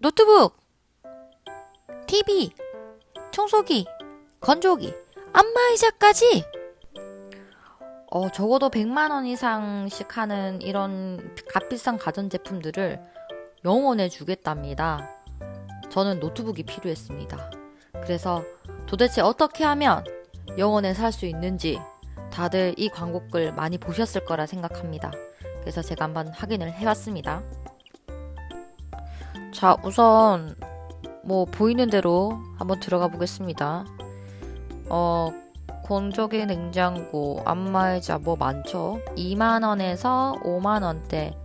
노트북, TV, 청소기, 건조기, 안마의자까지 적어도 100만원 이상씩 하는 이런 값비싼 가전제품들을 영원해 주겠답니다. 저는 노트북이 필요했습니다. 그래서 도대체 어떻게 하면 영원에 살 수 있는지 다들 이 광고글 많이 보셨을 거라 생각합니다. 그래서 제가 한번 확인을 해봤습니다. 자, 우선 보이는 대로 한번 들어가 보겠습니다. 건조기, 냉장고, 안마의자 많죠? 2만원에서 5만원대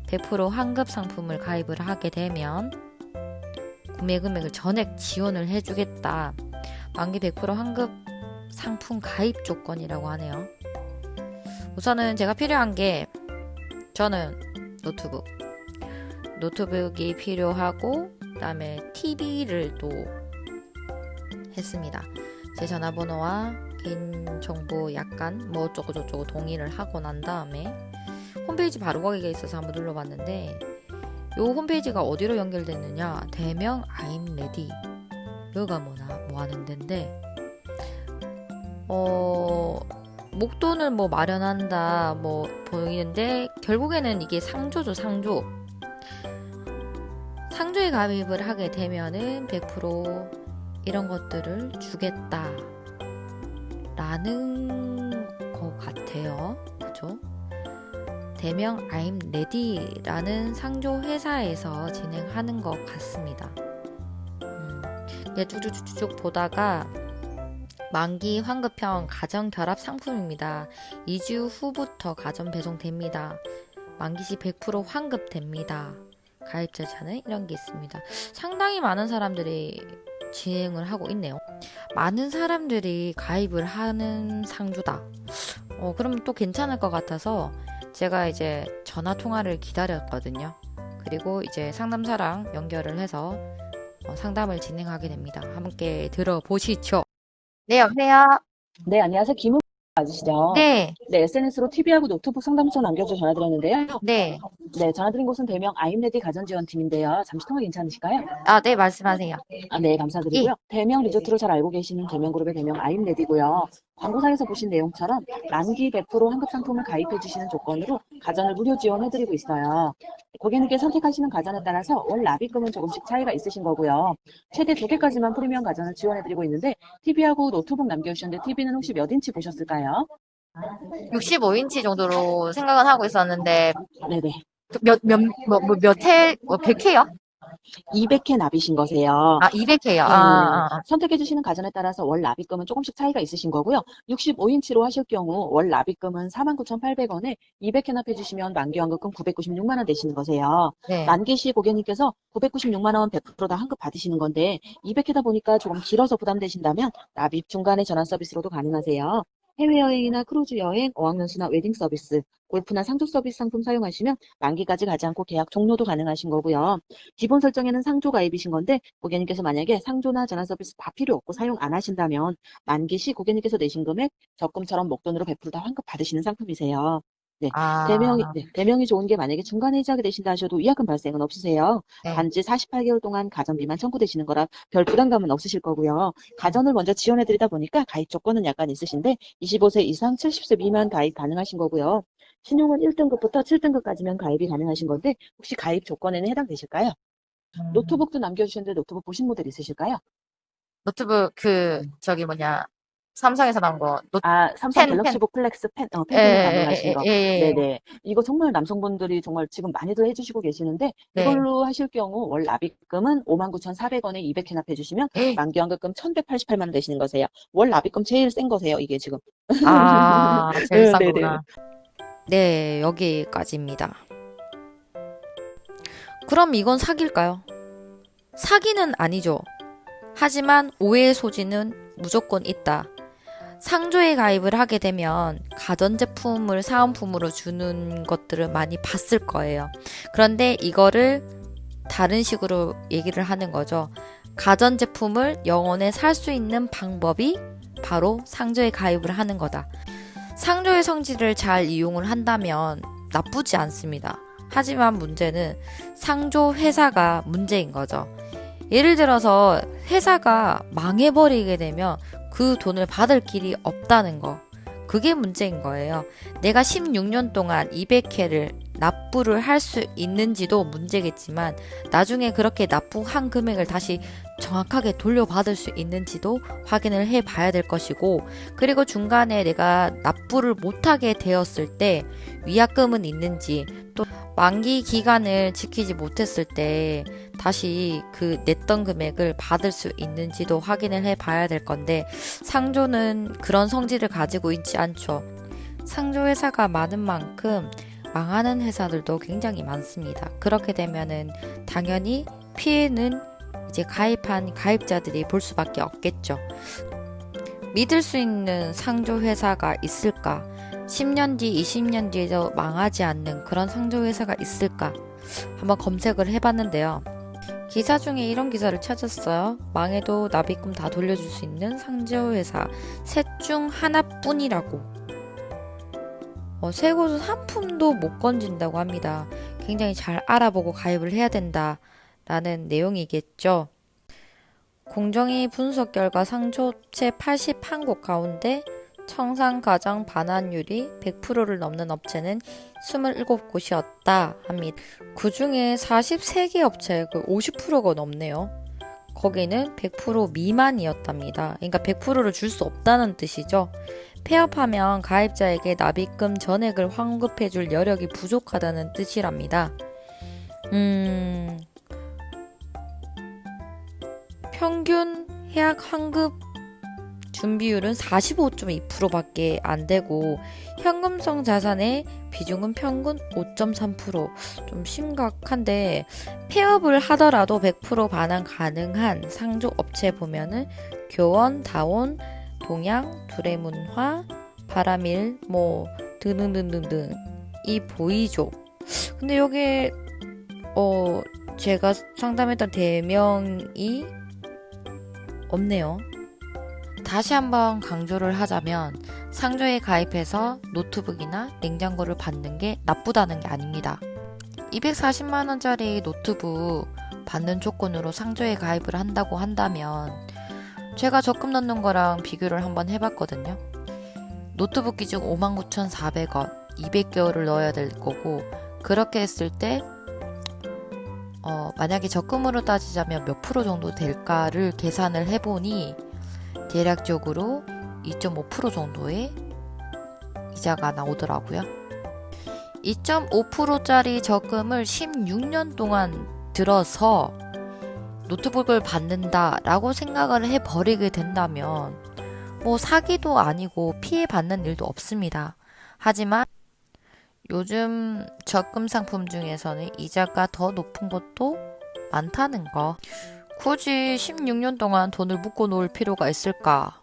100% 환급 상품을 가입을 하게 되면 구매 금액을 전액 지원을 해주겠다. 만기 100% 환급 상품 가입 조건이라고 하네요. 우선은 제가 필요한 게 저는 노트북이 필요하고 그 다음에 TV를 또 했습니다. 제 전화번호와 개인정보 약간 어쩌고저쩌고 동의를 하고 난 다음에 홈페이지 바로 가기가 있어서 한번 눌러봤는데 요 홈페이지가 어디로 연결됐느냐, 대명 I'm ready 여기가 하는 데인데 목돈을 마련한다 보이는데 결국에는 이게 상조죠. 상조에 가입을 하게 되면은 100% 이런 것들을 주겠다 라는 것 같아요. 그죠? 대명 I'm ready라는 상조 회사에서 진행하는 것 같습니다. 쭉쭉쭉 보다가 만기 환급형 가전 결합 상품입니다. 2주 후부터 가전 배송됩니다. 만기 시 100% 환급됩니다. 가입 절차는 이런 게 있습니다. 상당히 많은 사람들이 진행을 하고 있네요. 많은 사람들이 가입을 하는 상조다. 그러면 또 괜찮을 것 같아서 제가 이제 전화 통화를 기다렸거든요. 그리고 이제 상담사랑 연결을 해서 상담을 진행하게 됩니다. 함께 들어보시죠. 네, 여보세요? 네, 안녕하세요. 김은 맞으시죠? 네, 네, SNS로 TV하고 노트북 상담소 남겨줘 전화드렸는데요. 네. 네, 전화드린 곳은 대명 아임레디 가전지원팀인데요. 잠시 통화 괜찮으실까요? 네, 말씀하세요. 네, 감사드리고요. 대명 리조트로 잘 알고 계시는 대명그룹의 대명 아임레디고요. 광고상에서 보신 내용처럼 만기 100% 환급 상품을 가입해 주시는 조건으로 가전을 무료 지원해드리고 있어요. 고객님께 선택하시는 가전에 따라서 월 납입금은 조금씩 차이가 있으신 거고요. 최대 2개까지만 프리미엄 가전을 지원해드리고 있는데 TV하고 노트북 남겨주셨는데 TV는 혹시 몇 인치 보셨을까요? 65인치 정도로 생각은 하고 있었는데, 네네. 몇 회, 100회요? 200회 납이신 거세요. 200회요. 선택해 주시는 가전에 따라서 월 납입금은 조금씩 차이가 있으신 거고요. 65인치로 하실 경우 월 납입금은 49,800원에 200회 납해 주시면 만기 환급금 996만 원 되시는 거세요. 네. 만기 시 고객님께서 996만 원 100%다 환급 받으시는 건데 200회다 보니까 조금 길어서 부담되신다면 납입 중간에 전환 서비스로도 가능하세요. 해외여행이나 크루즈 여행, 어학연수나 웨딩 서비스, 골프나 상조 서비스 상품 사용하시면 만기까지 가지 않고 계약 종료도 가능하신 거고요. 기본 설정에는 상조 가입이신 건데 고객님께서 만약에 상조나 전환 서비스 다 필요 없고 사용 안 하신다면 만기 시 고객님께서 내신 금액 적금처럼 목돈으로 100%다 환급 받으시는 상품이세요. 네, 대명이 좋은 게 만약에 중간에 해지하게 되신다 하셔도 위약금 발생은 없으세요. 네. 단지 48개월 동안 가전비만 청구되시는 거라 별 부담감은 없으실 거고요. 가전을 먼저 지원해드리다 보니까 가입 조건은 약간 있으신데 25세 이상 70세 미만 가입 가능하신 거고요. 신용은 1등급부터 7등급까지면 가입이 가능하신 건데 혹시 가입 조건에는 해당되실까요? 노트북도 남겨주셨는데 노트북 보신 모델 있으실까요? 노트북, 삼성에서 나온 거, 삼성 펜. 갤럭시북 플렉스 펜, 펜 예, 때문에 가능하신 거. 예. 네네. 이거 정말 남성분들이 정말 지금 많이들 해주시고 계시는데 네. 이걸로 하실 경우 월 납입금은 59,400원에 200회 납해주시면 만기 환급금 1,188만 원 되시는 거세요. 월 납입금 제일 센 거세요, 이게 지금. 제일 싼 네네. 거구나. 네, 여기까지입니다. 그럼 이건 사기일까요? 사기는 아니죠. 하지만 오해의 소지는 무조건 있다. 상조에 가입을 하게 되면 가전제품을 사은품으로 주는 것들을 많이 봤을 거예요. 그런데 이거를 다른 식으로 얘기를 하는 거죠. 가전제품을 영원에 살 수 있는 방법이 바로 상조에 가입을 하는 거다. 상조의 성질을 잘 이용을 한다면 나쁘지 않습니다. 하지만 문제는 상조 회사가 문제인 거죠. 예를 들어서 회사가 망해버리게 되면 그 돈을 받을 길이 없다는 거. 그게 문제인 거예요. 내가 16년 동안 200회를 납부를 할 수 있는지도 문제겠지만 나중에 그렇게 납부한 금액을 다시 정확하게 돌려받을 수 있는지도 확인을 해 봐야 될 것이고, 그리고 중간에 내가 납부를 못하게 되었을 때 위약금은 있는지, 또 만기 기간을 지키지 못했을 때 다시 그 냈던 금액을 받을 수 있는지도 확인을 해 봐야 될 건데, 상조는 그런 성질을 가지고 있지 않죠. 상조 회사가 많은 만큼 망하는 회사들도 굉장히 많습니다. 그렇게 되면은 당연히 피해는 이제 가입한 가입자들이 볼 수밖에 없겠죠. 믿을 수 있는 상조 회사가 있을까? 10년 뒤, 20년 뒤에도 망하지 않는 그런 상조 회사가 있을까? 한번 검색을 해봤는데요. 기사 중에 이런 기사를 찾았어요. 망해도 납입금 다 돌려줄 수 있는 상조 회사 셋 중 하나뿐이라고. 새 곳은 한 푼도 못 건진다고 합니다. 굉장히 잘 알아보고 가입을 해야 된다라는 내용이겠죠. 공정위 분석 결과 상조업체 81곳 가운데 청산 가장 반환율이 100%를 넘는 업체는 27곳이었다 합니다. 그 중에 43개 업체, 50%가 넘네요. 거기는 100% 미만이었답니다. 그러니까 100%를 줄 수 없다는 뜻이죠. 폐업하면 가입자에게 납입금 전액을 환급해줄 여력이 부족하다는 뜻이랍니다. 평균 해약 환급 준비율은 45.2%밖에 안 되고 현금성 자산의 비중은 평균 5.3%. 좀 심각한데, 폐업을 하더라도 100% 반환 가능한 상조 업체 보면은 교원, 다원, 동양, 두레문화, 바라밀, 등등등등등이 보이죠. 근데 여기 제가 상담했던 대명이 없네요. 다시 한번 강조를 하자면 상조에 가입해서 노트북이나 냉장고를 받는 게 나쁘다는 게 아닙니다. 240만원짜리 노트북 받는 조건으로 상조에 가입을 한다고 한다면, 제가 적금 넣는 거랑 비교를 한번 해봤거든요. 노트북 기준 59,400원, 200개월을 넣어야 될 거고, 그렇게 했을 때 만약에 적금으로 따지자면 몇 프로 정도 될까를 계산을 해보니 대략적으로 2.5% 정도의 이자가 나오더라고요. 2.5%짜리 적금을 16년 동안 들어서 노트북을 받는다라고 생각을 해버리게 된다면 사기도 아니고 피해받는 일도 없습니다. 하지만 요즘 적금 상품 중에서는 이자가 더 높은 것도 많다는 거. 굳이 16년 동안 돈을 묶어 놓을 필요가 있을까?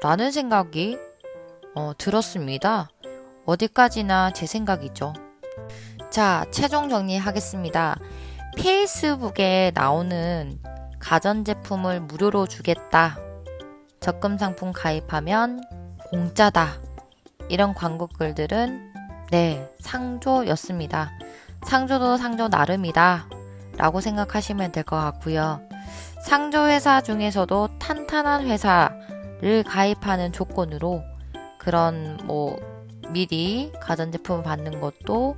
라는 생각이 들었습니다. 어디까지나 제 생각이죠. 자, 최종 정리하겠습니다. 페이스북에 나오는 가전제품을 무료로 주겠다. 적금 상품 가입하면 공짜다. 이런 광고글들은 상조였습니다. 상조도 상조 나름이다 라고 생각하시면 될 것 같고요. 상조 회사 중에서도 탄탄한 회사를 가입하는 조건으로 그런 미리 가전제품을 받는 것도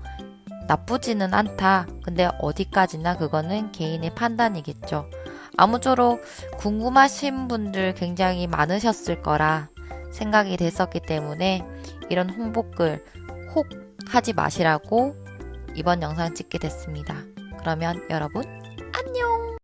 나쁘지는 않다. 근데 어디까지나 그거는 개인의 판단이겠죠. 아무쪼록 궁금하신 분들 굉장히 많으셨을 거라 생각이 됐었기 때문에 이런 홍보글 혹 하지 마시라고 이번 영상 찍게 됐습니다. 그러면 여러분